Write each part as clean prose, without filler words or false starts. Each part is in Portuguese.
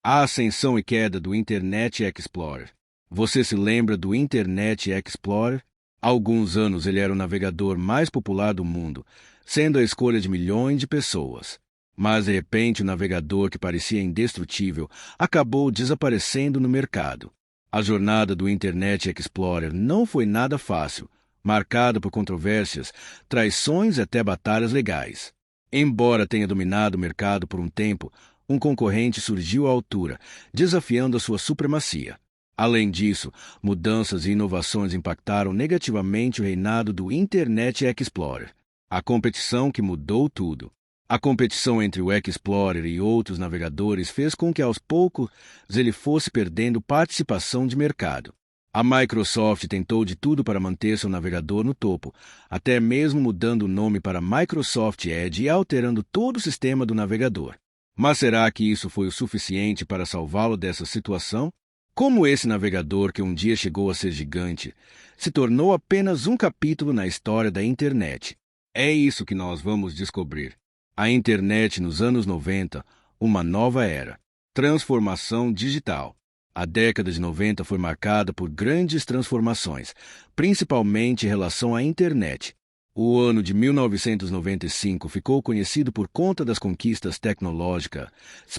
A ascensão e queda do Internet Explorer. Você se lembra do Internet Explorer? Há alguns anos ele era o navegador mais popular do mundo, sendo a escolha de milhões de pessoas. Mas, de repente, o navegador que parecia indestrutível acabou desaparecendo no mercado. A jornada do Internet Explorer não foi nada fácil, marcada por controvérsias, traições e até batalhas legais. Embora tenha dominado o mercado por um tempo, um concorrente surgiu à altura, desafiando a sua supremacia. Além disso, mudanças e inovações impactaram negativamente o reinado do Internet Explorer. A competição que mudou tudo. A competição entre o Explorer e outros navegadores fez com que aos poucos ele fosse perdendo participação de mercado. A Microsoft tentou de tudo para manter seu navegador no topo, até mesmo mudando o nome para Microsoft Edge e alterando todo o sistema do navegador. Mas será que isso foi o suficiente para salvá-lo dessa situação? Como esse navegador, que um dia chegou a ser gigante, se tornou apenas um capítulo na história da internet? É isso que nós vamos descobrir. A internet nos anos 90, uma nova era. Transformação digital. A década de 90 foi marcada por grandes transformações, principalmente em relação à internet. O ano de 1995 ficou conhecido por conta das conquistas tecnológicas,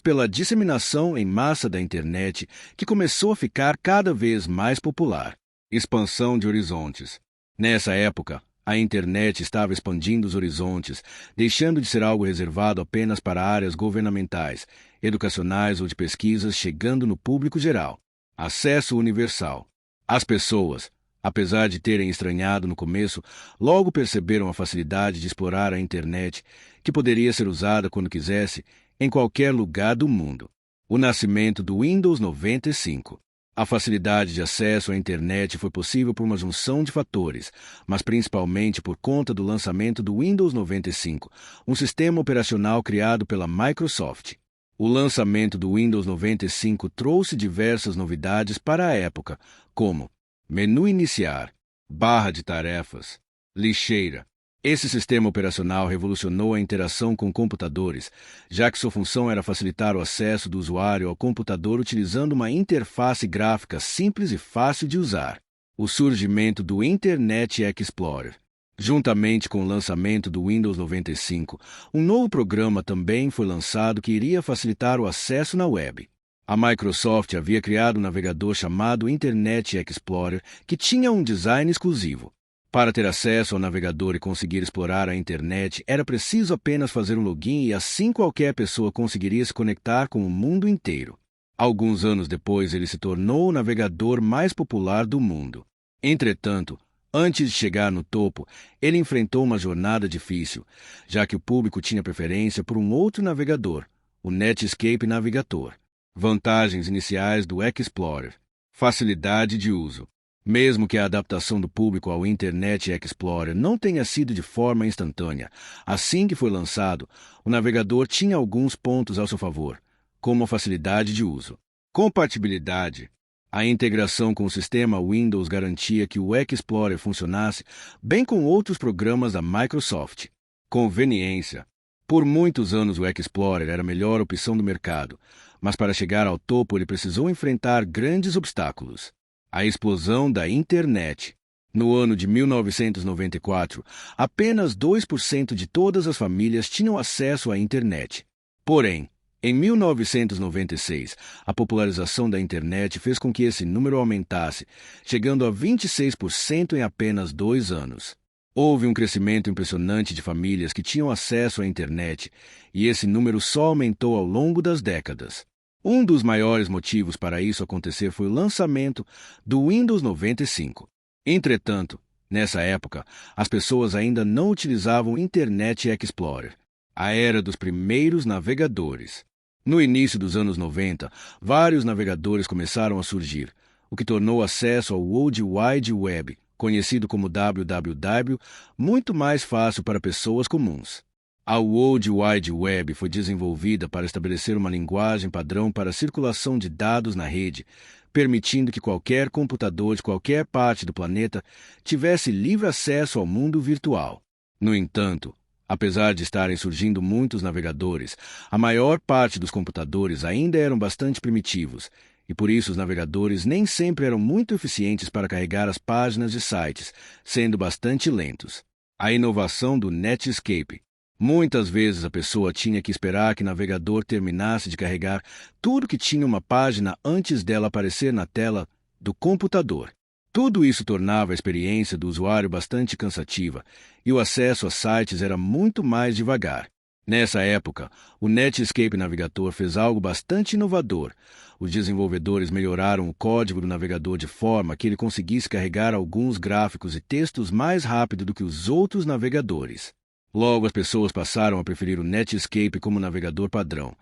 pela disseminação em massa da internet, que começou a ficar cada vez mais popular. Expansão de horizontes. Nessa época, a internet estava expandindo os horizontes, deixando de ser algo reservado apenas para áreas governamentais, educacionais ou de pesquisas, chegando no público geral. Acesso universal. As pessoas, apesar de terem estranhado no começo, logo perceberam a facilidade de explorar a internet, que poderia ser usada quando quisesse, em qualquer lugar do mundo. O nascimento do Windows 95. A facilidade de acesso à internet foi possível por uma junção de fatores, mas principalmente por conta do lançamento do Windows 95, um sistema operacional criado pela Microsoft. O lançamento do Windows 95 trouxe diversas novidades para a época, como menu iniciar, barra de tarefas, lixeira. Esse sistema operacional revolucionou a interação com computadores, já que sua função era facilitar o acesso do usuário ao computador utilizando uma interface gráfica simples e fácil de usar. O surgimento do Internet Explorer. Juntamente com o lançamento do Windows 95, um novo programa também foi lançado que iria facilitar o acesso na web. A Microsoft havia criado um navegador chamado Internet Explorer, que tinha um design exclusivo. Para ter acesso ao navegador e conseguir explorar a internet, era preciso apenas fazer um login e assim qualquer pessoa conseguiria se conectar com o mundo inteiro. Alguns anos depois, ele se tornou o navegador mais popular do mundo. Entretanto, antes de chegar no topo, ele enfrentou uma jornada difícil, já que o público tinha preferência por um outro navegador, o Netscape Navigator. Vantagens iniciais do Explorer. Facilidade de uso. Mesmo que a adaptação do público ao Internet Explorer não tenha sido de forma instantânea, assim que foi lançado, o navegador tinha alguns pontos ao seu favor, como a facilidade de uso. Compatibilidade. A integração com o sistema Windows garantia que o Explorer funcionasse bem com outros programas da Microsoft. Conveniência. Por muitos anos o Explorer era a melhor opção do mercado, mas para chegar ao topo ele precisou enfrentar grandes obstáculos. A explosão da internet. No ano de 1994, apenas 2% de todas as famílias tinham acesso à internet. Porém, em 1996, a popularização da internet fez com que esse número aumentasse, chegando a 26% em apenas 2 anos. Houve um crescimento impressionante de famílias que tinham acesso à internet, e esse número só aumentou ao longo das décadas. Um dos maiores motivos para isso acontecer foi o lançamento do Windows 95. Entretanto, nessa época, as pessoas ainda não utilizavam o Internet Explorer, a era dos primeiros navegadores. No início dos anos 90, vários navegadores começaram a surgir, o que tornou o acesso ao World Wide Web, conhecido como WWW, muito mais fácil para pessoas comuns. A World Wide Web foi desenvolvida para estabelecer uma linguagem padrão para a circulação de dados na rede, permitindo que qualquer computador de qualquer parte do planeta tivesse livre acesso ao mundo virtual. No entanto, Apesar de estarem surgindo muitos navegadores, a maior parte dos computadores ainda eram bastante primitivos, e por isso os navegadores nem sempre eram muito eficientes para carregar as páginas de sites, sendo bastante lentos. A inovação do Netscape. Muitas vezes a pessoa tinha que esperar que o navegador terminasse de carregar tudo que tinha uma página antes dela aparecer na tela do computador. Tudo isso tornava a experiência do usuário bastante cansativa e o acesso a sites era muito mais devagar. Nessa época, o Netscape Navigator fez algo bastante inovador. Os desenvolvedores melhoraram o código do navegador de forma que ele conseguisse carregar alguns gráficos e textos mais rápido do que os outros navegadores. Logo, as pessoas passaram a preferir o Netscape como navegador padrão,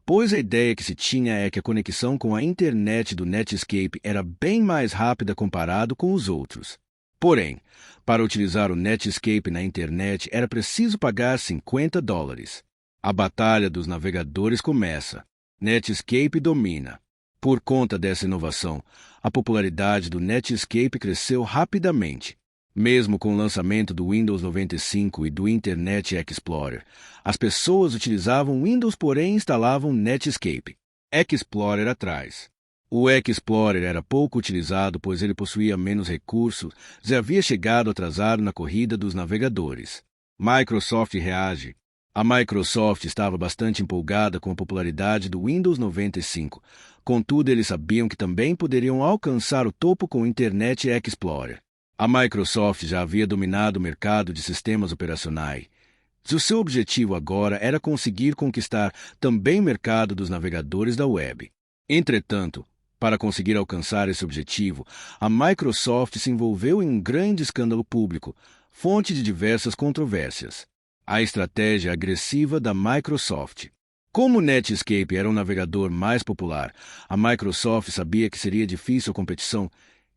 pois a ideia que se tinha é que a conexão com a internet do Netscape era bem mais rápida comparado com os outros. Porém, para utilizar o Netscape na internet era preciso pagar $50. A batalha dos navegadores começa. Netscape domina. Por conta dessa inovação, a popularidade do Netscape cresceu rapidamente. Mesmo com o lançamento do Windows 95 e do Internet Explorer, as pessoas utilizavam Windows, porém instalavam Netscape. Explorer atrás. O Explorer era pouco utilizado, pois ele possuía menos recursos e havia chegado atrasado na corrida dos navegadores. Microsoft reage. A Microsoft estava bastante empolgada com a popularidade do Windows 95. Contudo, eles sabiam que também poderiam alcançar o topo com o Internet Explorer. A Microsoft já havia dominado o mercado de sistemas operacionais. O seu objetivo agora era conseguir conquistar também o mercado dos navegadores da web. Entretanto, para conseguir alcançar esse objetivo, a Microsoft se envolveu em um grande escândalo público, fonte de diversas controvérsias. A estratégia agressiva da Microsoft. Como o Netscape era um navegador mais popular, a Microsoft sabia que seria difícil a competição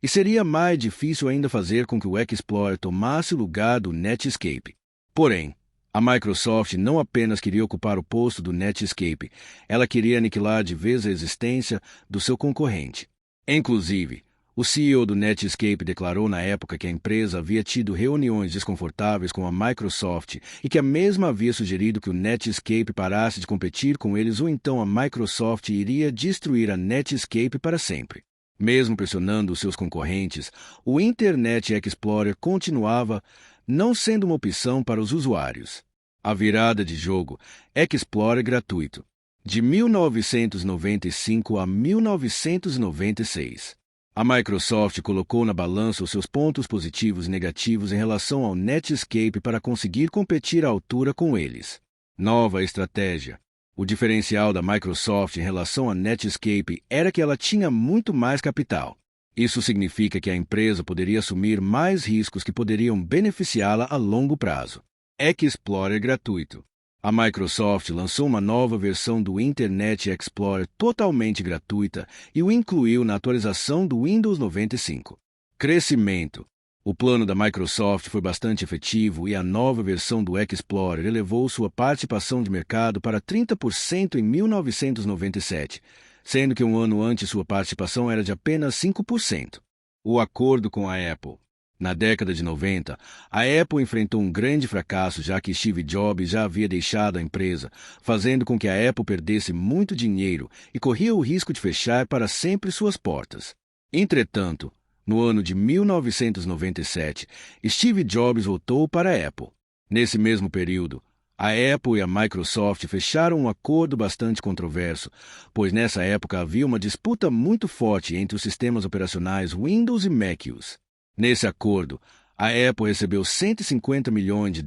e seria mais difícil ainda fazer com que o Explorer tomasse o lugar do Netscape. Porém, a Microsoft não apenas queria ocupar o posto do Netscape, ela queria aniquilar de vez a existência do seu concorrente. Inclusive, o CEO do Netscape declarou na época que a empresa havia tido reuniões desconfortáveis com a Microsoft e que a mesma havia sugerido que o Netscape parasse de competir com eles ou então a Microsoft iria destruir a Netscape para sempre. Mesmo pressionando os seus concorrentes, o Internet Explorer continuava não sendo uma opção para os usuários. A virada de jogo, Explorer gratuito, de 1995 a 1996. A Microsoft colocou na balança os seus pontos positivos e negativos em relação ao Netscape para conseguir competir à altura com eles. Nova estratégia. O diferencial da Microsoft em relação à Netscape era que ela tinha muito mais capital. Isso significa que a empresa poderia assumir mais riscos que poderiam beneficiá-la a longo prazo. Explorer gratuito. A Microsoft lançou uma nova versão do Internet Explorer totalmente gratuita e o incluiu na atualização do Windows 95. Crescimento. O plano da Microsoft foi bastante efetivo e a nova versão do Explorer elevou sua participação de mercado para 30% em 1997, sendo que um ano antes sua participação era de apenas 5%. O acordo com a Apple. Na década de 90, a Apple enfrentou um grande fracasso já que Steve Jobs já havia deixado a empresa, fazendo com que a Apple perdesse muito dinheiro e corria o risco de fechar para sempre suas portas. Entretanto, no ano de 1997, Steve Jobs voltou para a Apple. Nesse mesmo período, a Apple e a Microsoft fecharam um acordo bastante controverso, pois nessa época havia uma disputa muito forte entre os sistemas operacionais Windows e macOS. Nesse acordo, a Apple recebeu $150 milhões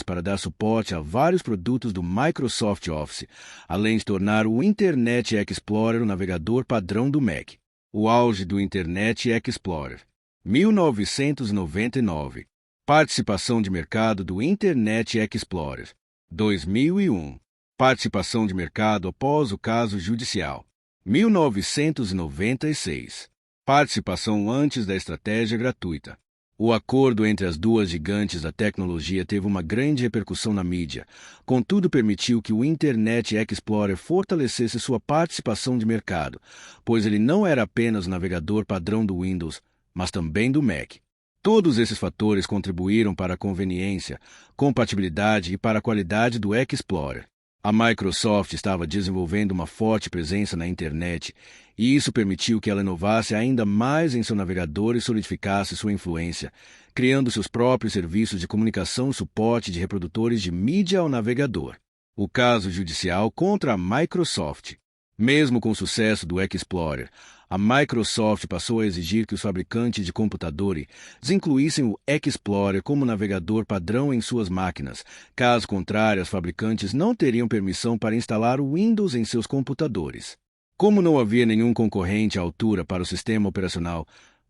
para dar suporte a vários produtos do Microsoft Office, além de tornar o Internet Explorer o navegador padrão do Mac. O auge do Internet Explorer. 1999. Participação de mercado do Internet Explorer. 2001. Participação de mercado após o caso judicial. 1996. Participação antes da estratégia gratuita. O acordo entre as duas gigantes da tecnologia teve uma grande repercussão na mídia, contudo permitiu que o Internet Explorer fortalecesse sua participação de mercado, pois ele não era apenas o navegador padrão do Windows, mas também do Mac. Todos esses fatores contribuíram para a conveniência, compatibilidade e para a qualidade do Explorer. A Microsoft estava desenvolvendo uma forte presença na internet, e isso permitiu que ela inovasse ainda mais em seu navegador e solidificasse sua influência, criando seus próprios serviços de comunicação e suporte de reprodutores de mídia ao navegador. O caso judicial contra a Microsoft. Mesmo com o sucesso do Explorer, a Microsoft passou a exigir que os fabricantes de computadores incluíssem o Explorer como navegador padrão em suas máquinas. Caso contrário, os fabricantes não teriam permissão para instalar o Windows em seus computadores. Como não havia nenhum concorrente à altura para o sistema operacional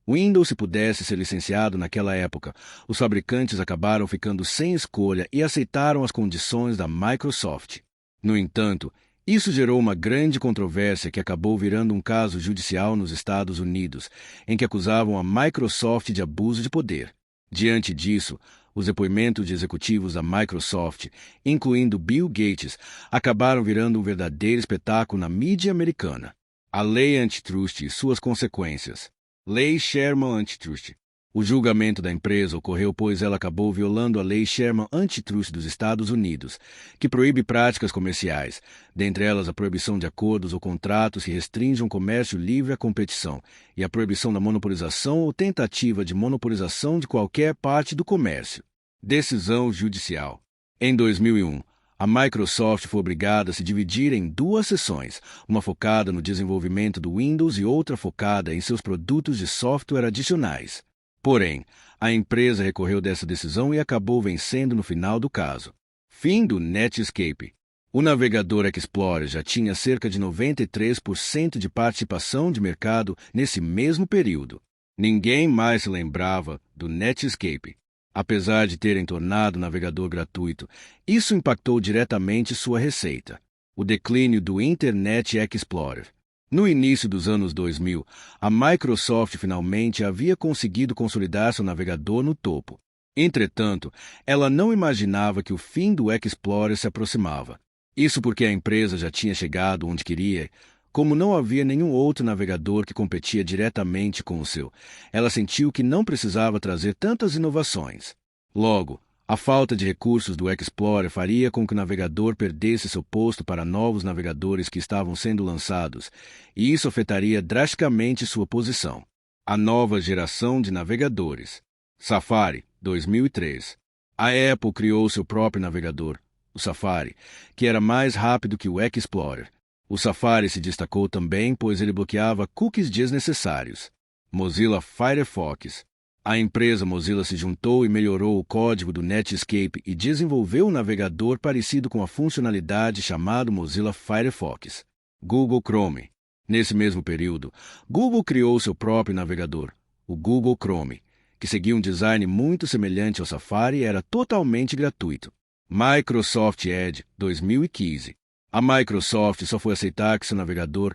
Windows, se pudesse ser licenciado naquela época, os fabricantes acabaram ficando sem escolha e aceitaram as condições da Microsoft. No entanto, isso gerou uma grande controvérsia que acabou virando um caso judicial nos Estados Unidos, em que acusavam a Microsoft de abuso de poder. Diante disso, os depoimentos de executivos da Microsoft, incluindo Bill Gates, acabaram virando um verdadeiro espetáculo na mídia americana. A Lei Antitrust e suas consequências. Lei Sherman Antitrust. O julgamento da empresa ocorreu pois ela acabou violando a Lei Sherman Antitrust dos Estados Unidos, que proíbe práticas comerciais, dentre elas a proibição de acordos ou contratos que restringam o comércio livre à competição e a proibição da monopolização ou tentativa de monopolização de qualquer parte do comércio. Decisão judicial. Em 2001, a Microsoft foi obrigada a se dividir em duas seções, uma focada no desenvolvimento do Windows e outra focada em seus produtos de software adicionais. Porém, a empresa recorreu dessa decisão e acabou vencendo no final do caso. Fim do Netscape. O navegador Explorer já tinha cerca de 93% de participação de mercado nesse mesmo período. Ninguém mais se lembrava do Netscape. Apesar de terem tornado o navegador gratuito, isso impactou diretamente sua receita. O declínio do Internet Explorer. No início dos anos 2000, a Microsoft finalmente havia conseguido consolidar seu navegador no topo. Entretanto, ela não imaginava que o fim do Explorer se aproximava. Isso porque a empresa já tinha chegado onde queria. Como não havia nenhum outro navegador que competia diretamente com o seu, ela sentiu que não precisava trazer tantas inovações. Logo, a falta de recursos do Explorer faria com que o navegador perdesse seu posto para novos navegadores que estavam sendo lançados, e isso afetaria drasticamente sua posição. A nova geração de navegadores. Safari, 2003. A Apple criou seu próprio navegador, o Safari, que era mais rápido que o Explorer. O Safari se destacou também pois ele bloqueava cookies desnecessários. Mozilla Firefox. A empresa Mozilla se juntou e melhorou o código do Netscape e desenvolveu um navegador parecido com a funcionalidade chamado Mozilla Firefox. Google Chrome. Nesse mesmo período, Google criou seu próprio navegador, o Google Chrome, que seguia um design muito semelhante ao Safari e era totalmente gratuito. Microsoft Edge, 2015. A Microsoft só foi aceitar que seu navegador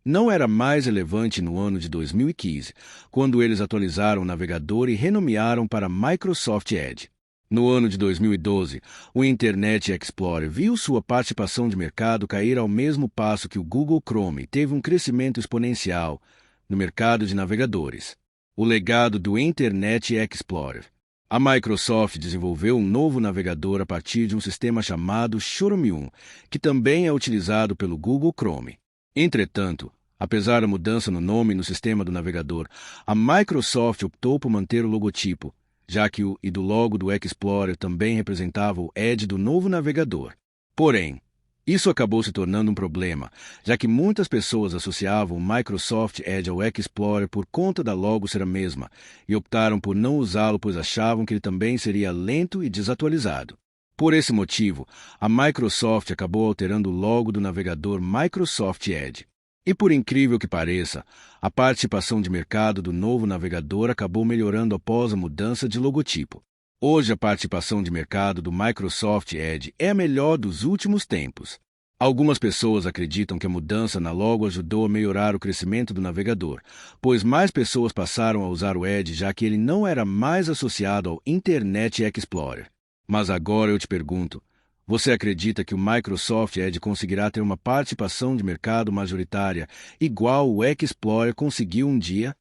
não era mais relevante no ano de 2015, quando eles atualizaram o navegador e renomearam para Microsoft Edge. No ano de 2012, o Internet Explorer viu sua participação de mercado cair ao mesmo passo que o Google Chrome e teve um crescimento exponencial no mercado de navegadores. O legado do Internet Explorer. A Microsoft desenvolveu um novo navegador a partir de um sistema chamado Chromium, que também é utilizado pelo Google Chrome. Entretanto, apesar da mudança no nome e no sistema do navegador, a Microsoft optou por manter o logotipo, já que o e do logo do Explorer também representava o Edge do novo navegador. Porém, isso acabou se tornando um problema, já que muitas pessoas associavam o Microsoft Edge ao Explorer por conta da logo ser a mesma, e optaram por não usá-lo pois achavam que ele também seria lento e desatualizado. Por esse motivo, a Microsoft acabou alterando o logo do navegador Microsoft Edge. E por incrível que pareça, a participação de mercado do novo navegador acabou melhorando após a mudança de logotipo. Hoje a participação de mercado do Microsoft Edge é a melhor dos últimos tempos. Algumas pessoas acreditam que a mudança na logo ajudou a melhorar o crescimento do navegador, pois mais pessoas passaram a usar o Edge já que ele não era mais associado ao Internet Explorer. Mas agora eu te pergunto, você acredita que o Microsoft Edge conseguirá ter uma participação de mercado majoritária igual o Explorer conseguiu um dia?